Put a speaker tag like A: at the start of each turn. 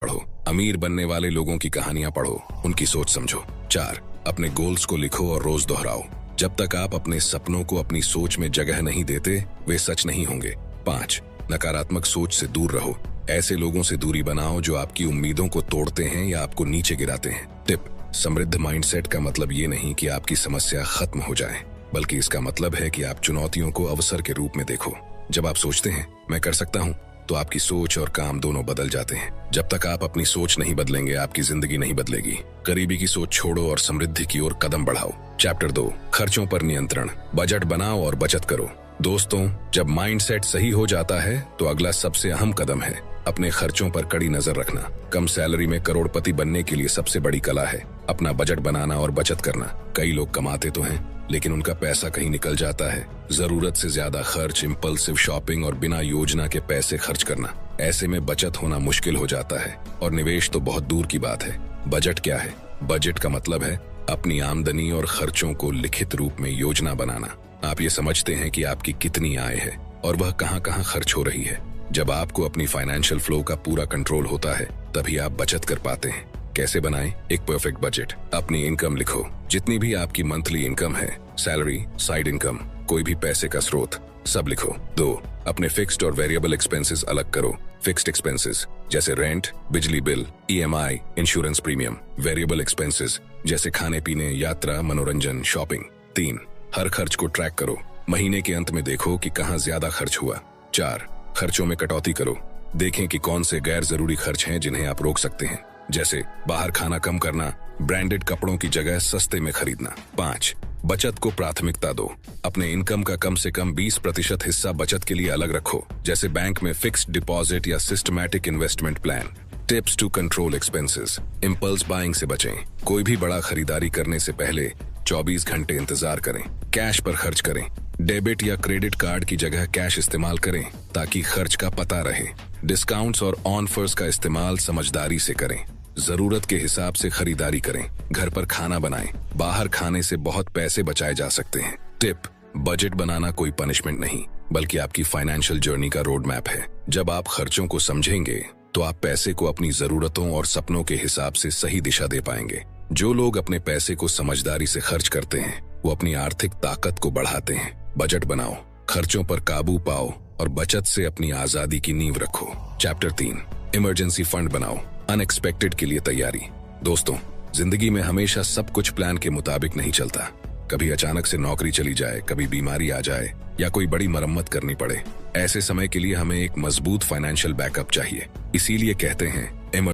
A: पढ़ो, अमीर बनने वाले लोगों की कहानियां पढ़ो, उनकी सोच समझो। 4. अपने गोल्स को लिखो और रोज दोहराओ। जब तक आप अपने सपनों को अपनी सोच में जगह नहीं देते, वे सच नहीं होंगे। 5. नकारात्मक सोच से दूर रहो। ऐसे लोगों से दूरी बनाओ जो आपकी उम्मीदों को तोड़ते हैं या आपको नीचे गिराते हैं। टिप: समृद्ध माइंडसेट का मतलब ये नहीं कि आपकी समस्या खत्म हो जाए, बल्कि इसका मतलब है कि आप चुनौतियों को अवसर के रूप में देखो। जब आप सोचते हैं मैं कर सकता हूँ, तो आपकी सोच और काम दोनों बदल जाते हैं। जब तक आप अपनी सोच नहीं बदलेंगे, आपकी जिंदगी नहीं बदलेगी। गरीबी की सोच छोड़ो और समृद्धि की ओर कदम बढ़ाओ। चैप्टर 2: खर्चों पर नियंत्रण। बजट बनाओ और बचत करो। दोस्तों, जब माइंडसेट सही हो जाता है तो अगला सबसे अहम कदम है अपने खर्चों पर कड़ी नजर रखना। कम सैलरी में करोड़पति बनने के लिए सबसे बड़ी कला है अपना बजट बनाना और बचत करना। कई लोग कमाते तो हैं, लेकिन उनका पैसा कहीं निकल जाता है। जरूरत से ज्यादा खर्च, इम्पल्सिव शॉपिंग और बिना योजना के पैसे खर्च करना। ऐसे में बचत होना मुश्किल हो जाता है और निवेश तो बहुत दूर की बात है। बजट क्या है? बजट का मतलब है अपनी आमदनी और खर्चों को लिखित रूप में योजना बनाना। आप ये समझते हैं कि आपकी कितनी आय है और वह कहाँ-कहाँ खर्च हो रही है। जब आपको अपनी फाइनेंशियल फ्लो का पूरा कंट्रोल होता है, तभी आप बचत कर पाते हैं। कैसे बनाएं एक परफेक्ट बजट? अपनी इनकम लिखो, जितनी भी आपकी मंथली इनकम है, सैलरी, साइड इनकम, कोई भी पैसे का स्रोत, सब लिखो। 2. अपने फिक्स्ड और वेरिएबल एक्सपेंसेस अलग करो। फिक्स्ड एक्सपेंसेस जैसे रेंट, बिजली bill, EMI, insurance premium. Variable expenses जैसे खाने पीने, यात्रा, मनोरंजन, शॉपिंग। 3. हर खर्च को ट्रैक करो। महीने के अंत में देखो कि कहाँ ज्यादा खर्च हुआ। 4. खर्चों में कटौती करो। देखें कि कौन से गैर जरूरी खर्च हैं जिन्हें आप रोक सकते हैं, जैसे बाहर खाना कम करना, ब्रांडेड कपड़ों की जगह सस्ते में खरीदना। 5. बचत को प्राथमिकता दो। अपने इनकम का कम से कम 20% हिस्सा बचत के लिए अलग रखो, जैसे बैंक में फिक्स्ड डिपॉजिट या systematic investment plan. Tips to control expenses. Impulse buying से बचें। कोई भी बड़ा खरीदारी करने से पहले 24 घंटे इंतजार करें। कैश पर खर्च करें। डेबिट या क्रेडिट कार्ड की जगह कैश इस्तेमाल करें ताकि खर्च का पता रहे। डिस्काउंट्स और ऑफर्स का इस्तेमाल समझदारी से करें। जरूरत के हिसाब से खरीदारी करें। घर पर खाना बनाएं। बाहर खाने से बहुत पैसे बचाए जा सकते हैं। टिप: बजट बनाना कोई पनिशमेंट नहीं, बल्कि आपकी फाइनेंशियल जर्नी का रोड मैप है। जब आप खर्चों को समझेंगे तो आप पैसे को अपनी जरूरतों और सपनों के हिसाब से सही दिशा दे पाएंगे। जो लोग अपने पैसे को समझदारी से खर्च करते हैं, वो अपनी आर्थिक ताकत को बढ़ाते हैं। बजट बनाओ, खर्चों पर काबू पाओ और बचत से अपनी आजादी की नींव रखो। चैप्टर 3: इमरजेंसी फंड बनाओ। अनएक्सपेक्टेड के लिए तैयारी। दोस्तों, जिंदगी में हमेशा सब कुछ प्लान के मुताबिक नहीं चलता। कभी अचानक से नौकरी चली जाए, कभी बीमारी आ जाए या कोई बड़ी मरम्मत करनी पड़े। ऐसे समय के लिए हमें एक मजबूत फाइनेंशियल बैकअप चाहिए। इसीलिए कहते हैं